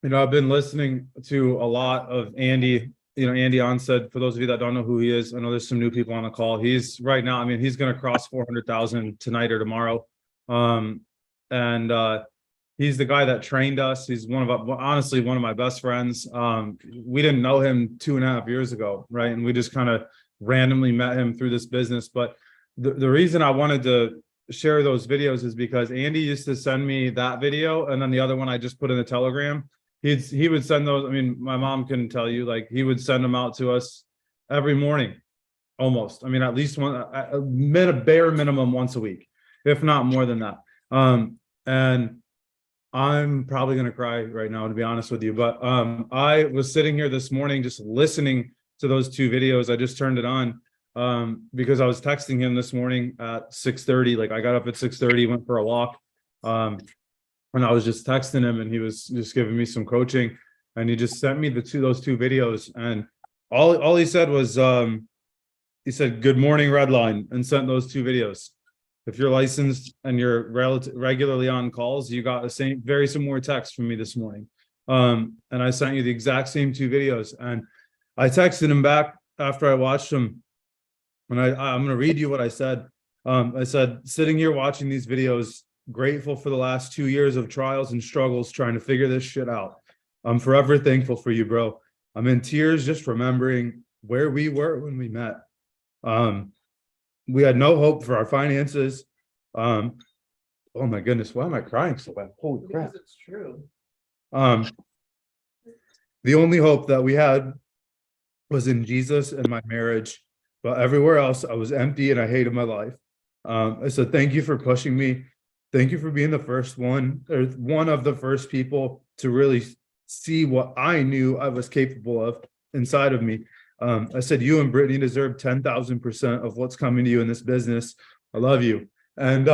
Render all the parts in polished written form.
I've been listening to a lot of Andy, Andy Onstead. For those of you that don't know who he is, I know there's some new people on the call. He's right now, he's going to cross 400,000 tonight or tomorrow. Um, and he's the guy that trained us. He's honestly, one of my best friends. We didn't know him 2.5 years ago, right? And we just kind of randomly met him through this business. But the reason I wanted to share those videos is because Andy used to send me that video, and then the other one I just put in the Telegram. He would send those. My mom can tell you, like, he would send them out to us every morning, almost. At least one, a bare minimum once a week, if not more than that. And I'm probably gonna cry right now, to be honest with you. But I was sitting here this morning just listening to those two videos. I just turned it on because I was texting him this morning at 6:30. Like, I got up at 6:30, went for a walk. And I was just texting him, and he was just giving me some coaching, and he just sent me those two videos, and all he said was he said, "Good morning, Redline," and sent those two videos. If you're licensed and you're regularly on calls, you got the very similar text from me this morning. And I sent you the exact same two videos, and I texted him back after I watched them, and I'm going to read you what I said. I said, "Sitting here watching these videos, grateful for the last 2 years of trials and struggles trying to figure this shit out. I'm forever thankful for you, bro. I'm in tears just remembering where we were when we met. We had no hope for our finances. Oh my goodness, why am I crying so bad? Holy crap. Because it's true. The only hope that we had was in Jesus and my marriage, but everywhere else I was empty and I hated my life. I said, thank you for pushing me. Thank you for being the first one, or one of the first people to really see what I knew I was capable of inside of me. I said, you and Brittany deserve 10,000% of what's coming to you in this business. I love you." And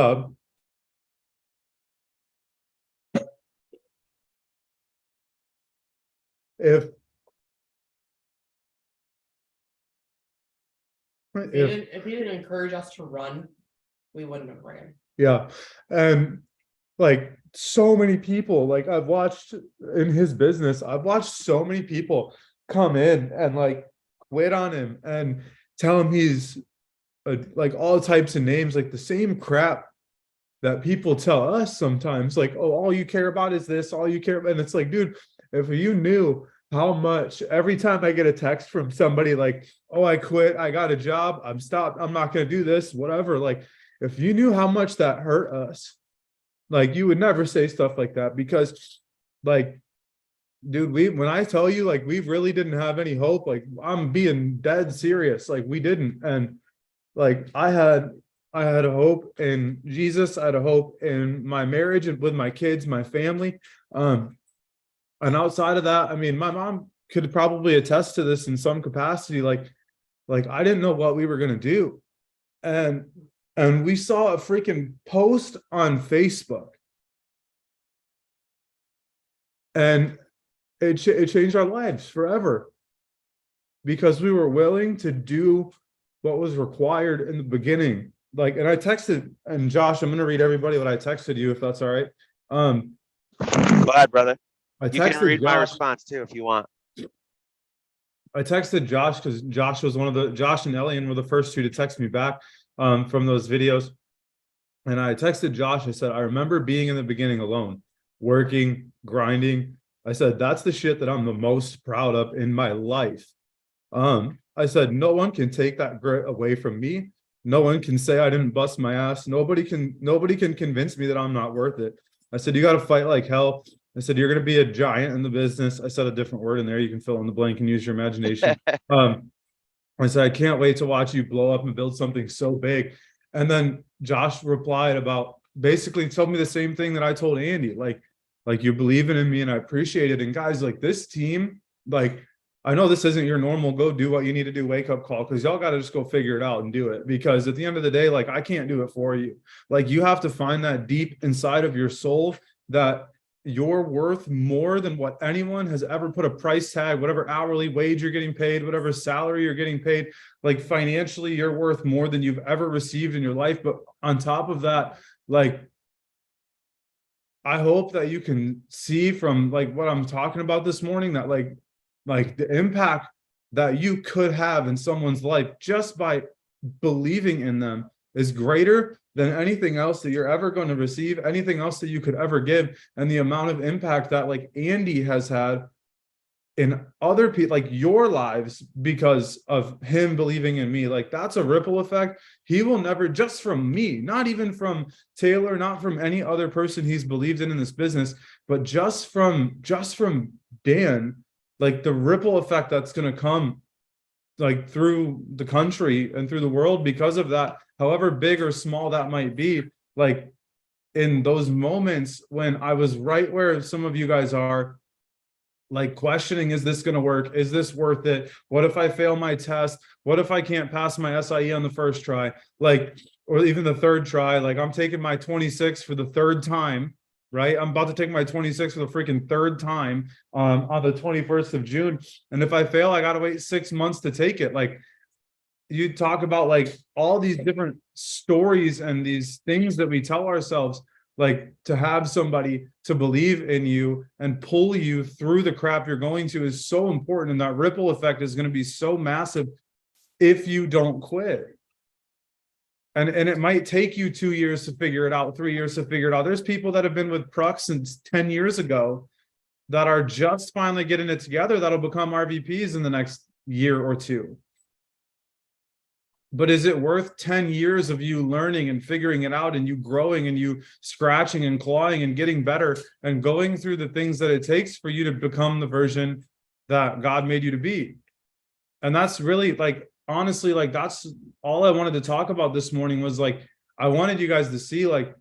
if he didn't encourage us to run, we wouldn't have ran. Yeah. And like, so many people, like, I've watched in his business, I've watched so many people come in and like quit on him and tell him he's like all types of names, like the same crap that people tell us sometimes, like, oh, all you care about is this, all you care about. And it's like, dude, if you knew how much every time I get a text from somebody like, oh, I quit, I got a job, I'm stopped, I'm not going to do this, whatever. Like, if you knew how much that hurt us, like, you would never say stuff like that, because like, dude, when I tell you, like, we really didn't have any hope, like, I'm being dead serious. Like, we didn't. And like, I had a hope in Jesus. I had a hope in my marriage and with my kids, my family. And outside of that, my mom could probably attest to this in some capacity. Like I didn't know what we were going to do. And we saw a freaking post on Facebook, and it changed our lives forever, because we were willing to do what was required in the beginning. Like, and I texted, and Josh, I'm going to read everybody what I texted you, if that's all right. Go ahead, brother. You can read my response too if you want. I texted Josh because Josh and Elian were the first two to text me back from those videos. And I texted Josh, I said, I remember being in the beginning alone, working, grinding. I said, that's the shit that I'm the most proud of in my life. I said, no one can take that grit away from me. No one can say I didn't bust my ass. Nobody can convince me that I'm not worth it. I said, you got to fight like hell. I said, you're going to be a giant in the business. I said a different word in there. You can fill in the blank and use your imagination. I said, I can't wait to watch you blow up and build something so big. And then Josh replied about, basically told me the same thing that I told Andy, like you're believing in me and I appreciate it. And guys, like, this team, like, I know this isn't your normal go do what you need to do wake up call, because y'all got to just go figure it out and do it, because at the end of the day, like, I can't do it for you. Like, you have to find that deep inside of your soul that you're worth more than what anyone has ever put a price tag, whatever hourly wage you're getting paid, whatever salary you're getting paid, like, financially, you're worth more than you've ever received in your life. But on top of that, like, I hope that you can see from like what I'm talking about this morning, that like the impact that you could have in someone's life just by believing in them is greater than anything else that you're ever going to receive, anything else that you could ever give. And the amount of impact that like Andy has had in other people, like your lives, because of him believing in me, like that's a ripple effect. He will never, just from me, not even from Taylor, not from any other person he's believed in this business, but just from Dan, like the ripple effect that's going to come like through the country and through the world because of that, however big or small that might be. Like in those moments when I was right where some of you guys are, like questioning, is this going to work? Is this worth it? What if I fail my test? What if I can't pass my SIE on the first try? Like, or even the third try, like I'm taking my 26 for the third time, right? I'm about to take my 26 for the freaking third time on the 21st of June. And if I fail, I got to wait 6 months to take it. Like you talk about like all these different stories and these things that we tell ourselves, like to have somebody to believe in you and pull you through the crap you're going to is so important. And that ripple effect is going to be so massive if you don't quit. And it might take you 2 years to figure it out, 3 years to figure it out. There's people that have been with Prux since 10 years ago that are just finally getting it together that'll become RVPs in the next year or two. But is it worth 10 years of you learning and figuring it out and you growing and you scratching and clawing and getting better and going through the things that it takes for you to become the version that God made you to be? And that's really like, honestly, like that's all I wanted to talk about this morning was like, I wanted you guys to see like,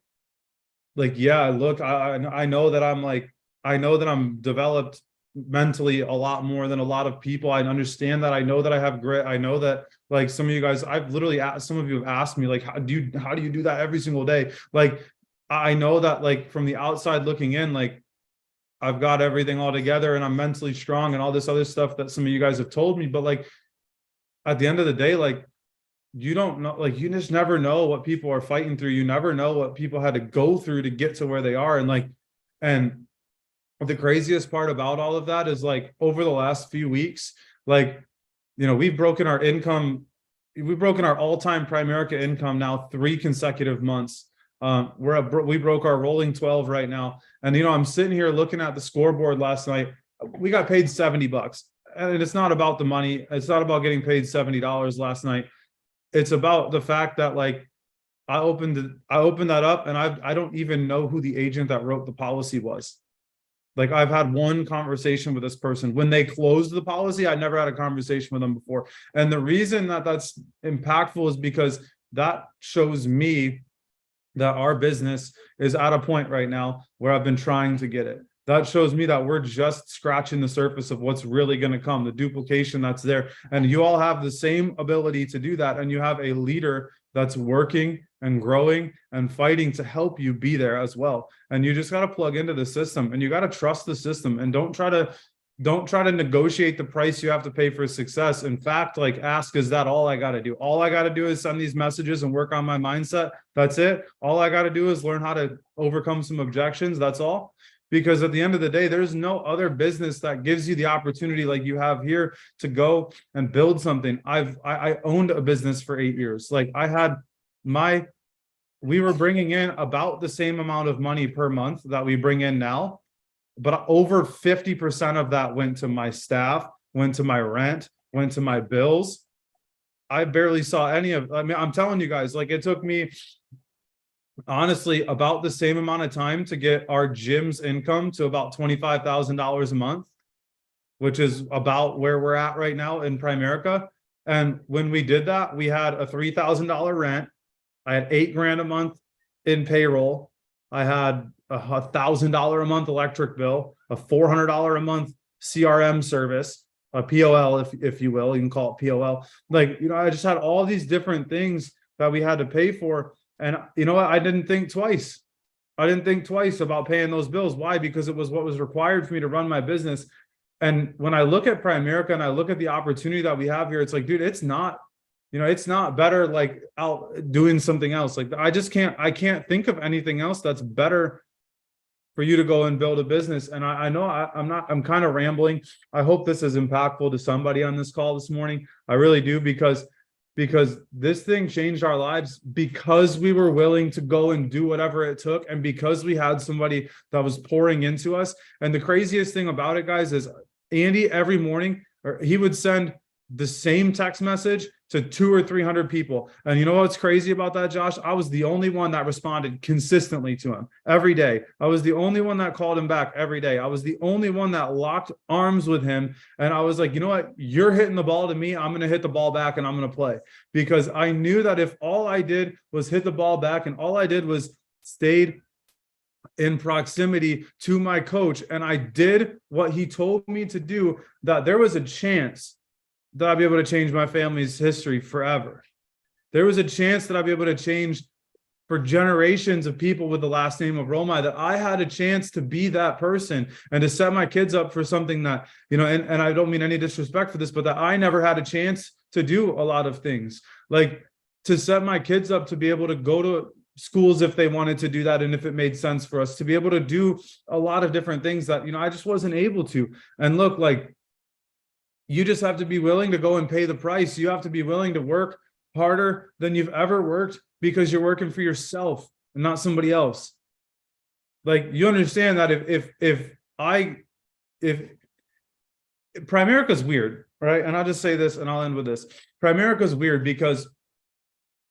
yeah, look, I know that I'm like, I know that I'm developed mentally a lot more than a lot of people. I understand that. I know that I have grit. I know that like some of you guys, I've literally asked, some of you have asked me like, how do you do that every single day? Like, I know that like from the outside looking in, like I've got everything all together and I'm mentally strong and all this other stuff that some of you guys have told me. But like, at the end of the day, like you don't know, like you just never know what people are fighting through. You never know what people had to go through to get to where they are. And like, and the craziest part about all of that is like over the last few weeks, like, you know, we've broken our income. We've broken our all-time Primerica income now 3 consecutive months. We broke our rolling 12 right now. And, you know, I'm sitting here looking at the scoreboard last night. We got paid $70. And it's not about the money. It's not about getting paid $70 last night. It's about the fact that like, I opened that up and I don't even know who the agent that wrote the policy was. Like I've had one conversation with this person. When they closed the policy, I never had a conversation with them before. And the reason that that's impactful is because that shows me that our business is at a point right now where I've been trying to get it. That shows me that we're just scratching the surface of what's really going to come, the duplication that's there. And you all have the same ability to do that. And you have a leader that's working and growing and fighting to help you be there as well. And you just got to plug into the system and you got to trust the system and don't try to negotiate the price you have to pay for success. In fact, like ask, is that all I got to do? All I got to do is send these messages and work on my mindset. That's it. All I got to do is learn how to overcome some objections. That's all. Because at the end of the day, there's no other business that gives you the opportunity like you have here to go and build something. I owned a business for 8 years. Like we were bringing in about the same amount of money per month that we bring in now, but over 50% of that went to my staff, went to my rent, went to my bills. I barely saw any of, I mean, I'm telling you guys, like it took me honestly about the same amount of time to get our gym's income to about $25,000 a month, which is about where we're at right now in Primerica. And when we did that, we had a $3,000 rent. I had $8,000 a month in payroll. I had a $1,000 a month electric bill, a $400 a month CRM service, a POL, if you will, you can call it POL. Like, you know, I just had all these different things that we had to pay for. And you know what? I didn't think twice. I didn't think twice about paying those bills. Why? Because it was what was required for me to run my business. And when I look at Primerica and I look at the opportunity that we have here, it's like, dude, it's not, you know, it's not better like out doing something else. Like I can't think of anything else that's better for you to go and build a business. And I know I'm kind of rambling. I hope this is impactful to somebody on this call this morning. I really do, because this thing changed our lives because we were willing to go and do whatever it took. And because we had somebody that was pouring into us. And the craziest thing about it, guys, is Andy every morning, or he would send the same text message to 200 or 300 people. And you know what's crazy about that, Josh? I was the only one that responded consistently to him every day. I was the only one that called him back every day. I was the only one that locked arms with him. And I was like, you know what? You're hitting the ball to me. I'm going to hit the ball back and I'm going to play. Because I knew that if all I did was hit the ball back and all I did was stayed in proximity to my coach and I did what he told me to do, that there was a chance that I'd be able to change my family's history forever. There was a chance that I'd be able to change for generations of people with the last name of Romai, that I had a chance to be that person and to set my kids up for something that, you know, and I don't mean any disrespect for this, but that I never had a chance to do a lot of things, like to set my kids up to be able to go to schools if they wanted to do that. And if it made sense for us to be able to do a lot of different things that, you know, I just wasn't able to. And look, like, you just have to be willing to go and pay the price. You have to be willing to work harder than you've ever worked, because you're working for yourself and not somebody else. Like, you understand that if Primerica is weird, right? And I'll just say this and I'll end with this. Primerica is weird because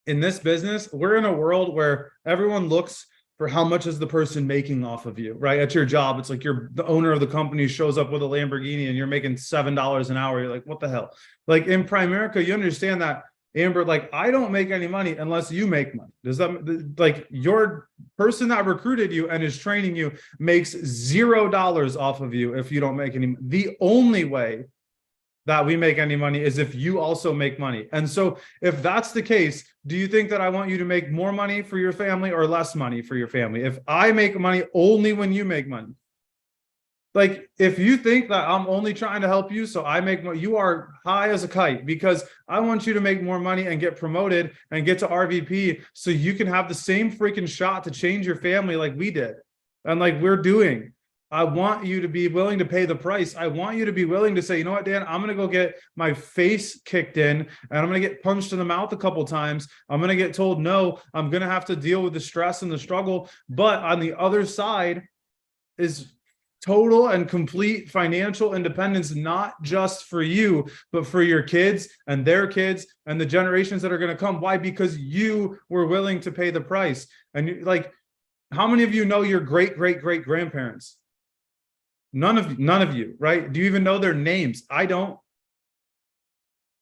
in this business, we're in a world where everyone looks for how much is the person making off of you, right? At your job, it's like you're the owner of the company shows up with a Lamborghini and you're making $7 an hour. You're like, what the hell? Like in Primerica, you understand that, Amber, like, I don't make any money unless you make money. Does that, like, your person that recruited you and is training you makes $0 off of you if you don't make any. The only way that we make any money is if you also make money. And so if that's the case, do you think that I want you to make more money for your family or less money for your family? If I make money only when you make money, like, if you think that I'm only trying to help you so I make more, you are high as a kite, because I want you to make more money and get promoted and get to RVP so you can have the same freaking shot to change your family like we did and like we're doing. I want you to be willing to pay the price. I want you to be willing to say, you know what, Dan, I'm going to go get my face kicked in and I'm going to get punched in the mouth a couple times. I'm going to get told no. I'm going to have to deal with the stress and the struggle. But on the other side is total and complete financial independence, not just for you, but for your kids and their kids and the generations that are going to come. Why? Because you were willing to pay the price. And you, like, how many of you know your great grandparents? None of you, right? Do you even know their names? I don't.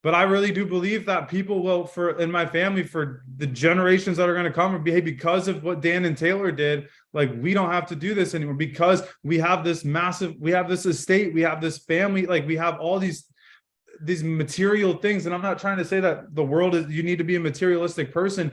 But I really do believe that people will, in my family, for the generations that are going to come, and behave because of what Dan and Taylor did. Like, we don't have to do this anymore because we have this we have this estate, we have this family, like we have all these material things. And I'm not trying to say that the world is, you need to be a materialistic person,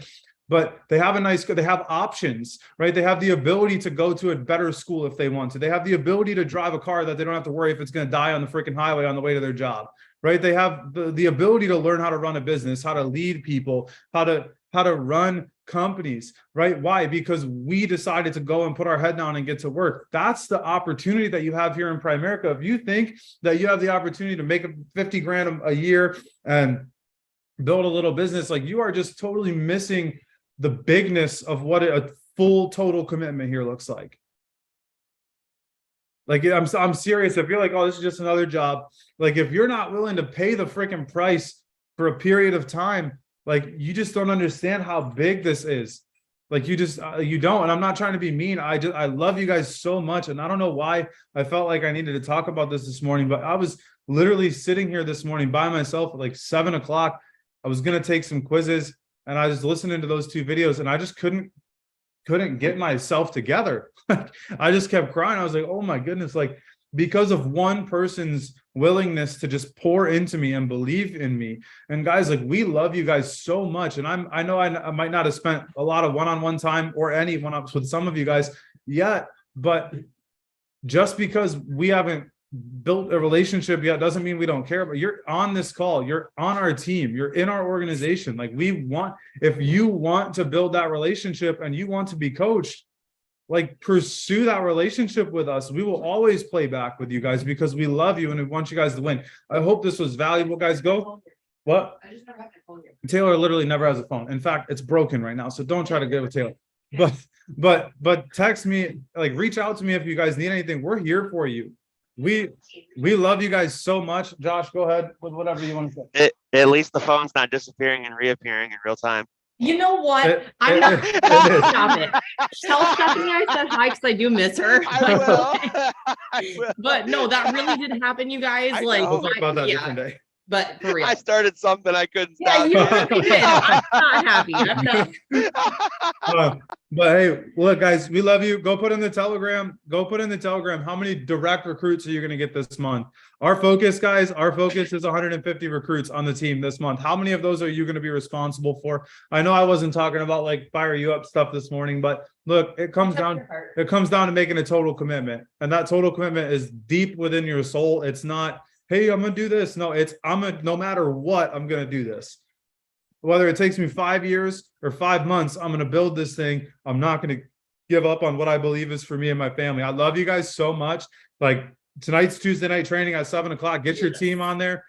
but they have they have options, right? They have the ability to go to a better school if they want to. They have the ability to drive a car that they don't have to worry if it's going to die on the freaking highway on the way to their job, right? They have the ability to learn how to run a business, how to lead people, how to run companies, right? Why? Because we decided to go and put our head down and get to work. That's the opportunity that you have here in Primerica. If you think that you have the opportunity to make 50 grand a year and build a little business, like, you are just totally missing the bigness of what a full total commitment here looks like. Like, I'm serious. If you're like, oh, this is just another job. Like, if you're not willing to pay the freaking price for a period of time, like, you just don't understand how big this is. Like, you just, you don't. And I'm not trying to be mean. I love you guys so much. And I don't know why I felt like I needed to talk about this morning, but I was literally sitting here this morning by myself at like 7 o'clock. I was going to take some quizzes. And I was listening to those 2 videos and I just couldn't get myself together. I just kept crying. I was like, oh my goodness, like, because of one person's willingness to just pour into me and believe in me. And guys, like, we love you guys so much. And I know I might not have spent a lot of one-on-one time or any one-ups with some of you guys yet, but just because we haven't built a relationship yet doesn't mean we don't care. But you're on this call, you're on our team, you're in our organization. Like, we want, if you want to build that relationship and you want to be coached, like pursue that relationship with us. We will always play back with you guys because we love you and we want you guys to win. I hope this was valuable, guys. Go. What? I just never had my phone here. Taylor literally never has a phone. In fact, it's broken right now. So don't try to get with Taylor. But text me, like reach out to me if you guys need anything. We're here for you. We love you guys so much. Josh, go ahead with whatever you want to say. At least the phone's not disappearing and reappearing in real time. You know what? It- I'm it- not. it is. Stop it. Tell Stephanie I said hi because I do miss her. I will. I will. But no, that really did happen, you guys. I Like, know. We'll talk about that a yeah, different day. but for real. I started something I couldn't Yeah, stop. you really did. I'm not happy. I'm not. But hey, look, guys, we love you. Go put in the Telegram. Go put in the Telegram. How many direct recruits are you going to get this month? Our focus, guys, our focus is 150 recruits on the team this month. How many of those are you going to be responsible for? I know I wasn't talking about like fire you up stuff this morning, but look, it comes down to making a total commitment. And that total commitment is deep within your soul. It's not, hey, I'm going to do this. No, it's no matter what, I'm going to do this. Whether it takes me 5 years or 5 months, I'm going to build this thing. I'm not going to give up on what I believe is for me and my family. I love you guys so much. Like tonight's Tuesday night training at 7 o'clock. Get your team on there.